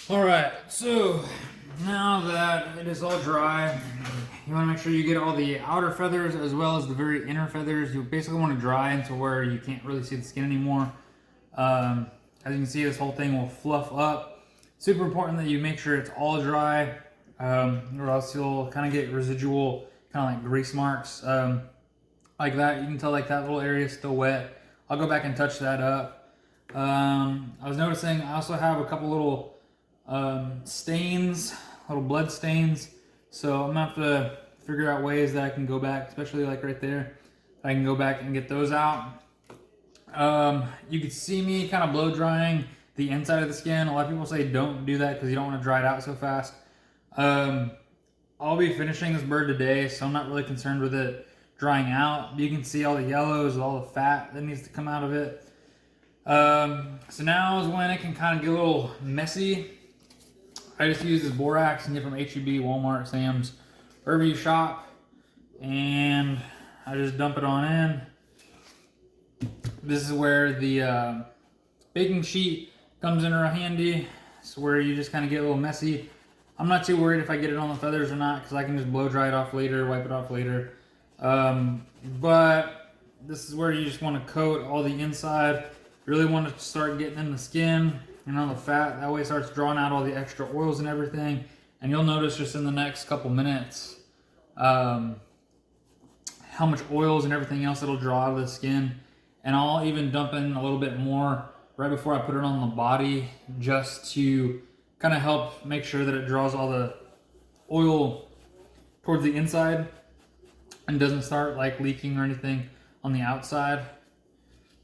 All right, so now that it is all dry, you want to make sure you get all the outer feathers as well as the very inner feathers. You basically want to dry into where you can't really see the skin anymore. As you can see, this whole thing will fluff up. Super important that you make sure it's all dry, or else you'll kind of get residual, kind of like grease marks, like that. You can tell like that little area is still wet. I'll go back and touch that up. I was noticing I also have a couple little stains, little blood stains. So I'm gonna have to figure out ways that I can go back, especially like right there. I can go back and get those out. You can see me kind of blow drying the inside of the skin. A lot of people say don't do that because you don't want to dry it out so fast. I'll be finishing this bird today, so I'm not really concerned with it drying out. You can see all the yellows, all the fat that needs to come out of it. So now is when it can kind of get a little messy. I just use this Borax and get from HEB, Walmart, Sam's, wherever you shop, and I just dump it on in. This is where the baking sheet comes in real handy. It's where you just kind of get a little messy. I'm not too worried if I get it on the feathers or not because I can just blow dry it off later, wipe it off later. But this is where you just want to coat all the inside. You really want to start getting in the skin and on the fat. That way it starts drawing out all the extra oils and everything. And you'll notice just in the next couple minutes how much oils and everything else it'll draw out of the skin. And I'll even dump in a little bit more right before I put it on the body just to kind of help make sure that it draws all the oil towards the inside and doesn't start like leaking or anything on the outside.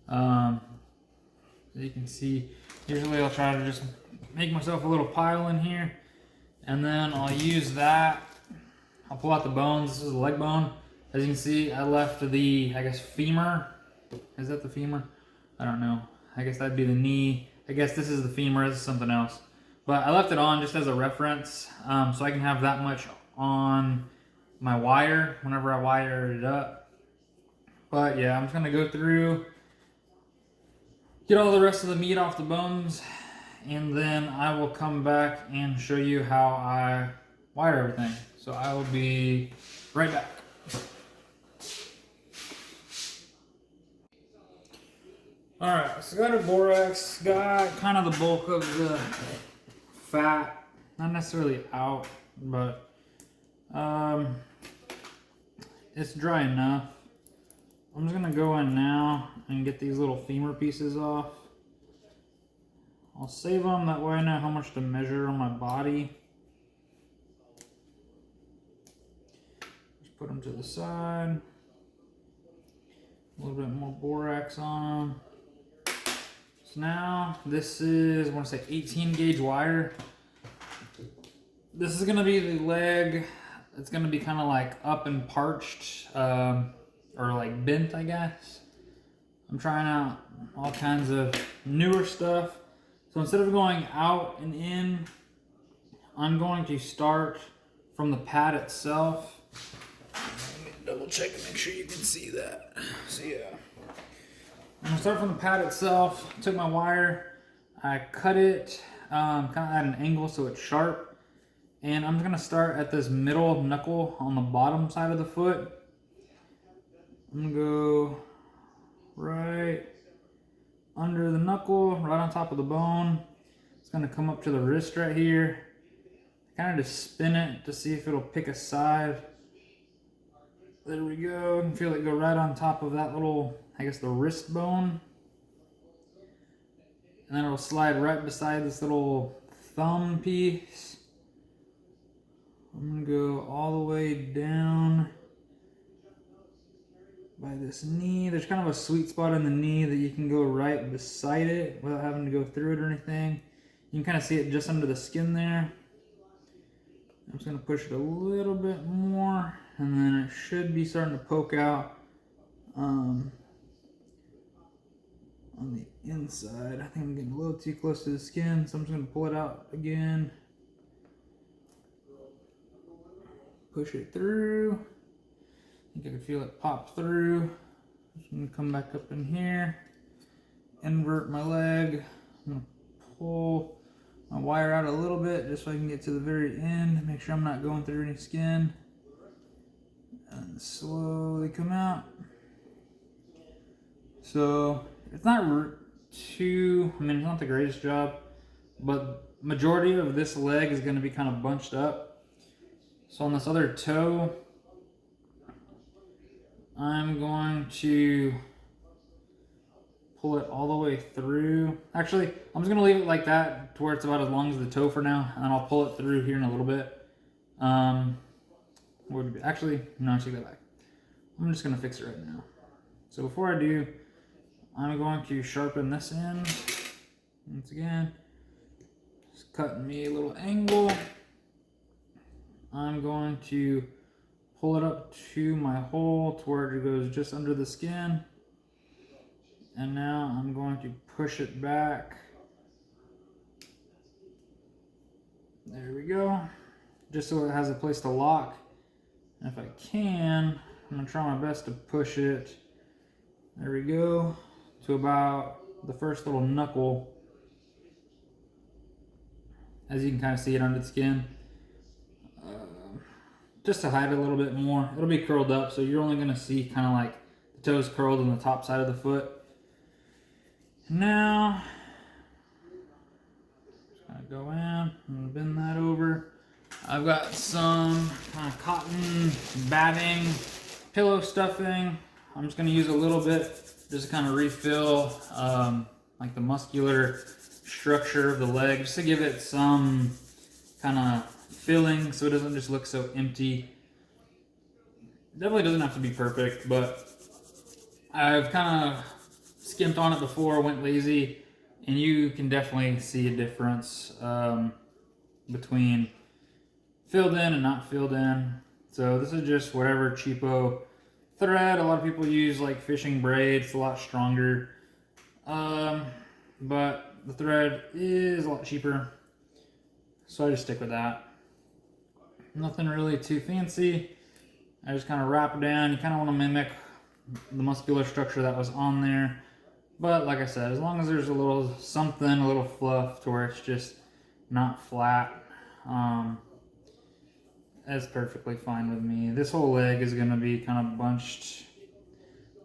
So you can see, usually I'll try to just make myself a little pile in here, and then I'll use that. I'll pull out the bones. This is the leg bone. As you can see, I left the, I guess, femur. Is that the femur? I don't know. I guess that'd be the knee. I guess this is the femur. This is something else. But I left it on just as a reference, so I can have that much on my wire whenever I wire it up. But yeah, I'm just gonna go through, get all the rest of the meat off the bones, and then I will come back and show you how I wire everything. So I will be right back. Alright, so got a Borax, got kind of the bulk of the fat, not necessarily out, but it's dry enough. I'm just gonna go in now and get these little femur pieces off. I'll save them, that way I know how much to measure on my body. Just put them to the side. A little bit more Borax on them. So now, this is, I want to say 18 gauge wire. This is gonna be the leg. It's gonna be kind of like up and parched, or like bent, I guess. I'm trying out all kinds of newer stuff. So instead of going out and in, I'm going to start from the pad itself. Let me double check and make sure you can see that. So yeah, I'm gonna start from the pad itself. Took my wire, I cut it kind of at an angle so it's sharp. And I'm gonna start at this middle knuckle on the bottom side of the foot. I'm gonna go right under the knuckle, right on top of the bone. It's gonna come up to the wrist right here. Kind of just spin it to see if it'll pick a side. There we go. You can feel it go right on top of that little, I guess, the wrist bone. And then it'll slide right beside this little thumb piece. I'm gonna go all the way down by this knee. There's kind of a sweet spot in the knee that you can go right beside it without having to go through it or anything. You can kind of see it just under the skin there. I'm just gonna push it a little bit more, and then it should be starting to poke out on the inside. I think I'm getting a little too close to the skin, so I'm just gonna pull it out again. Push it through. I think I can feel it pop through. Just gonna come back up in here, invert my leg. I'm gonna pull I wire out a little bit just so I can get to the very end, make sure I'm not going through any skin, and slowly come out. So it's not too, I mean, it's not the greatest job, but majority of this leg is going to be kind of bunched up. So on this other toe, I'm going to pull it all the way through. Actually, I'm just going to leave it like that to where it's about as long as the toe for now, and I'll pull it through here in a little bit. Actually, no, I take that back. I'm just going to fix it right now. So before I do, I'm going to sharpen this end. Once again, just cutting me a little angle. I'm going to pull it up to my hole to where it goes just under the skin. And now I'm going to push it back. There we go. Just so it has a place to lock. And if I can, I'm going to try my best to push it. There we go. To about the first little knuckle. As you can kind of see it under the skin. Just to hide it a little bit more. It'll be curled up, so you're only going to see kind of like the toes curled on the top side of the foot. Now, just going to go in, I'm going to bend that over. I've got some kind of cotton batting, pillow stuffing. I'm just going to use a little bit just to kind of refill like the muscular structure of the leg, just to give it some kind of filling so it doesn't just look so empty. Definitely doesn't have to be perfect, but I've kind of skimped on it before, went lazy, and you can definitely see a difference between filled in and not filled in. So this is just whatever cheapo thread. A lot of people use like fishing braid. It's a lot stronger, but the thread is a lot cheaper, so I just stick with that. Nothing really too fancy. I just kind of wrap it down. You kind of want to mimic the muscular structure that was on there. But like I said, as long as there's a little something, a little fluff to where it's just not flat, that's perfectly fine with me. This whole leg is going to be kind of bunched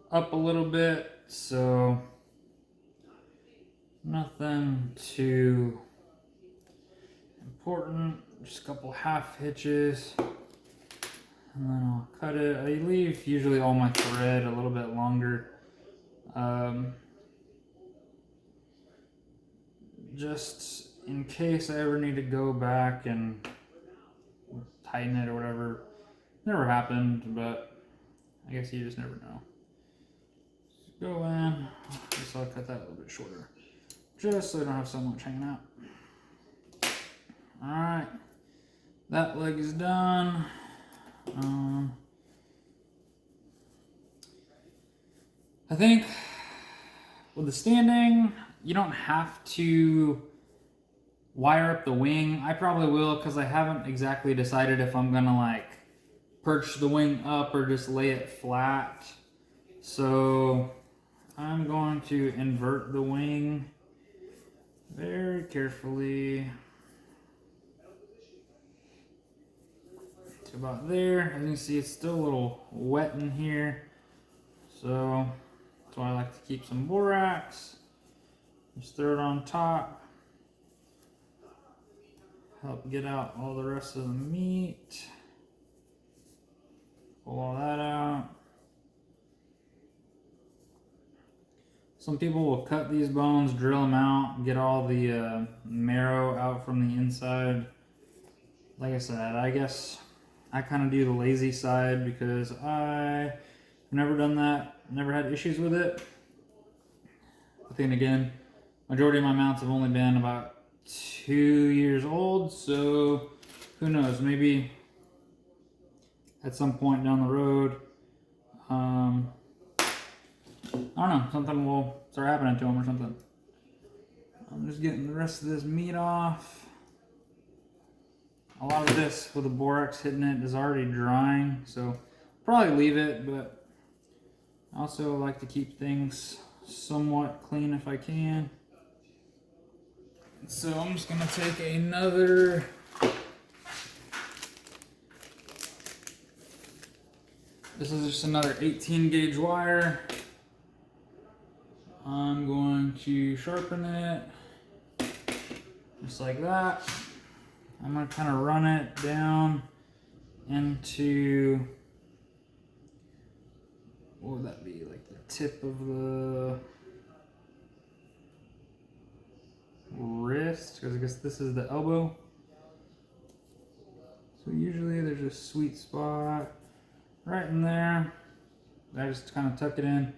up a little bit, so nothing too important. Just a couple half hitches, and then I'll cut it. I leave usually all my thread a little bit longer, just in case I ever need to go back and tighten it or whatever. Never happened, but I guess you just never know. Just go in. I guess I'll cut that a little bit shorter, just so I don't have so much hanging out. Alright, that leg is done. I think with the standing, you don't have to wire up the wing. I probably will, because I haven't exactly decided if I'm gonna like perch the wing up or just lay it flat. So I'm going to invert the wing very carefully to about there. As you can see, it's still a little wet in here, so that's why I like to keep some borax. Just throw it on top, help get out all the rest of the meat. Pull all that out. Some people will cut these bones, drill them out, get all the marrow out from the inside. Like I said, I guess I kind of do the lazy side because I've never done that, never had issues with it. But then again, majority of my mounts have only been about 2 years old, so who knows, maybe at some point down the road, I don't know, something will start happening to them or something. I'm just getting the rest of this meat off. A lot of this with the borax hitting it is already drying, so probably leave it, but I also like to keep things somewhat clean if I can. So I'm just gonna take another this is just another 18 gauge wire. I'm going to sharpen it just like that. I'm going to kind of run it down into, what would that be, like the tip of the wrist, because I guess this is the elbow. So usually there's a sweet spot right in there. I just kind of tuck it in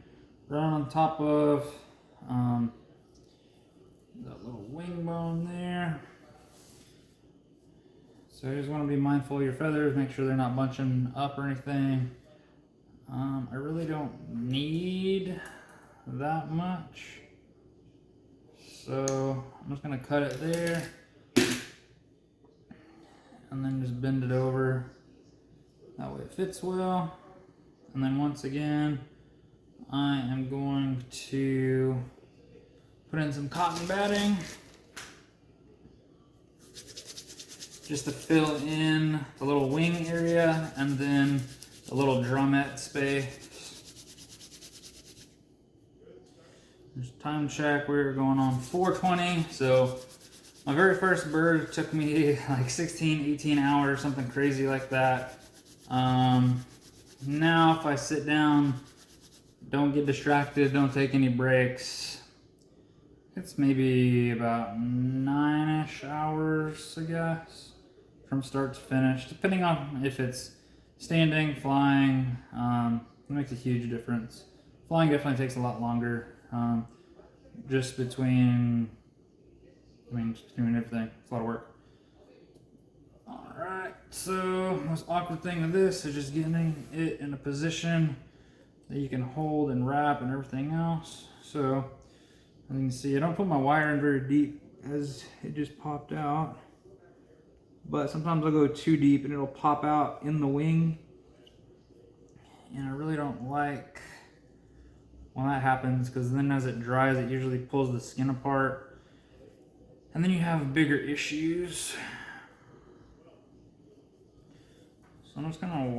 right on top of that little wing bone there. So you just want to be mindful of your feathers, make sure they're not bunching up or anything. I really don't need that much, so I'm just going to cut it there and then just bend it over. That way it fits well. And then once again, I am going to put in some cotton batting just to fill in the little wing area and then the little drumette space. Just time check, we're going on 4:20. So my very first bird took me like 16, 18 hours, something crazy like that. Now if I sit down, don't get distracted, don't take any breaks, it's maybe about 9-ish hours, I guess, from start to finish, depending on if it's standing, flying. It makes a huge difference. Flying definitely takes a lot longer, just between everything. It's a lot of work. Alright, so the most awkward thing with this is just getting it in a position that you can hold and wrap and everything else. So, as you can see, I don't put my wire in very deep as it just popped out. But sometimes I'll go too deep and it'll pop out in the wing. And I really don't like when that happens, because then as it dries, it usually pulls the skin apart. And then you have bigger issues. So I'm just gonna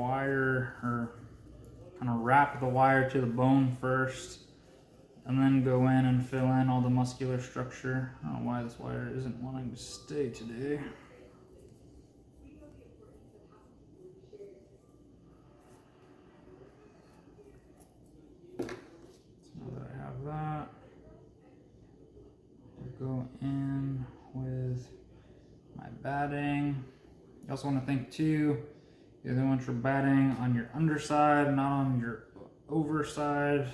wrap the wire to the bone first, and then go in and fill in all the muscular structure. I don't know why this wire isn't wanting to stay today. So now that I have that, I'll go in with my batting. You also want to think too, you only want your batting on your underside, not on your overside,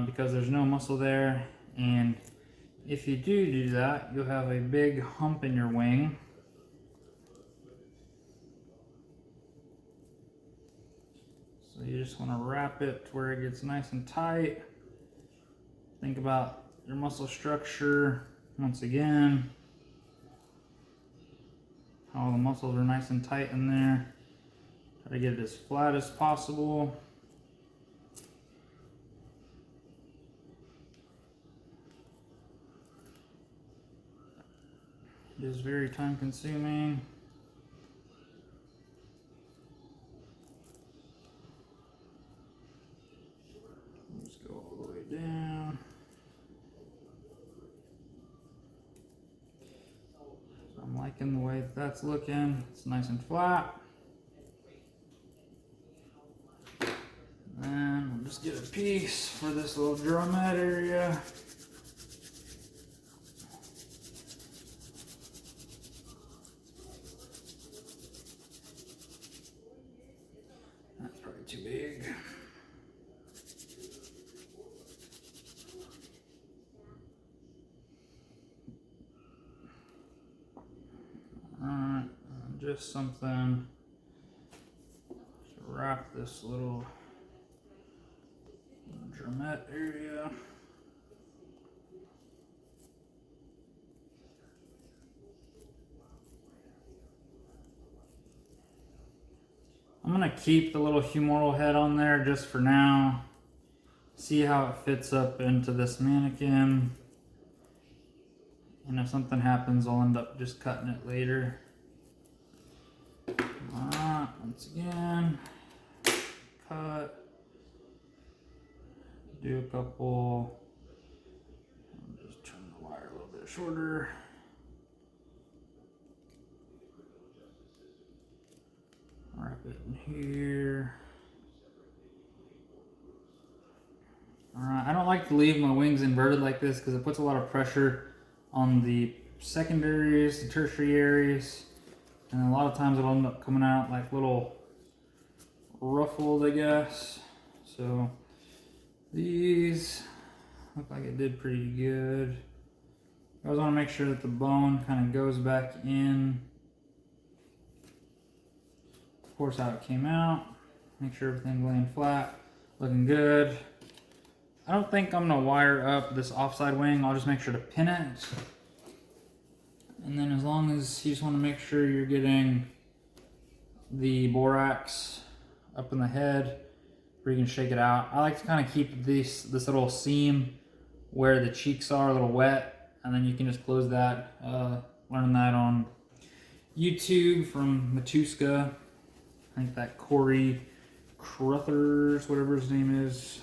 because there's no muscle there. And if you do that, you'll have a big hump in your wing. So you just want to wrap it to where it gets nice and tight. Think about your muscle structure once again. All the muscles are nice and tight in there. Try to get it as flat as possible. It is very time consuming. Let's go all the way down. So I'm liking the way that's looking. It's nice and flat. And we'll just get a piece for this little drumette area. That's probably too big. Alright, just something to wrap this little drumette area. I'm gonna keep the little humoral head on there just for now. See how it fits up into this mannequin. And if something happens, I'll end up just cutting it later. Alright, once again, cut. Do a couple. I'll just turn the wire a little bit shorter. Wrap it in here. Alright, I don't like to leave my wings inverted like this because it puts a lot of pressure on the secondaries, the tertiaries, and a lot of times it'll end up coming out like little ruffled, I guess. So these look like it did pretty good. I always want to make sure that the bone kind of goes back in. Of course, how it came out. Make sure everything's laying flat, looking good. I don't think I'm gonna wire up this offside wing. I'll just make sure to pin it. And then as long as you just want to make sure you're getting the borax up in the head where you can shake it out. I like to kind of keep this little seam where the cheeks are a little wet, and then you can just close that. Learned that on YouTube from Matuska. I think that Corey Cruthers, whatever his name is,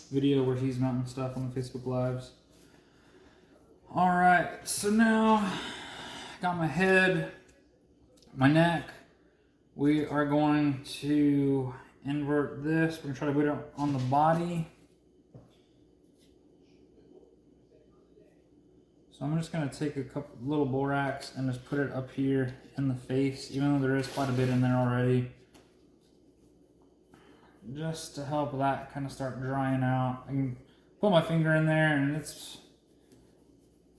video where he's mounting stuff on the Facebook Lives. Alright, so now got my head, my neck. We are going to invert this. We're going to try to put it on the body. So I'm just going to take a couple little borax and just put it up here in the face, even though there is quite a bit in there already. Just to help that kind of start drying out. I can put my finger in there and it's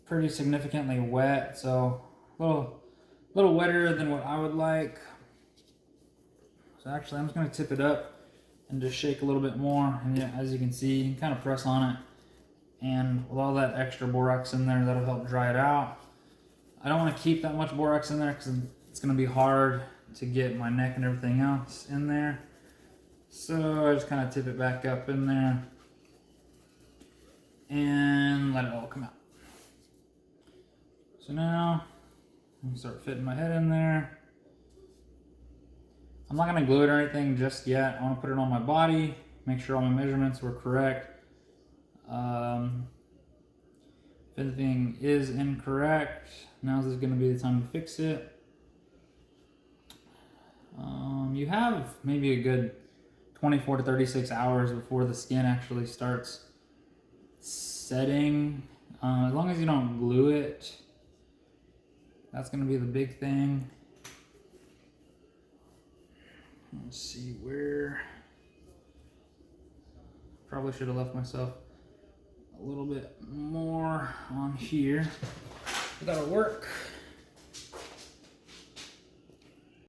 pretty significantly wet, so a little wetter than what I would like. So actually I'm just going to tip it up and just shake a little bit more, and yeah, as you can see, you can kind of press on it, and with all that extra borax in there, that'll help dry it out. I don't want to keep that much borax in there because it's going to be hard to get my neck and everything else in there. So I just kind of tip it back up in there and let it all come out. So now I'm gonna start fitting my head in there. I'm not gonna glue it or anything just yet. I want to put it on my body, make sure all my measurements were correct. If anything is incorrect, now is going to be the time to fix it. You have maybe a good 24 to 36 hours before the skin actually starts setting. As long as you don't glue it, that's going to be the big thing. Let's see where. Probably should have left myself a little bit more on here. That'll work.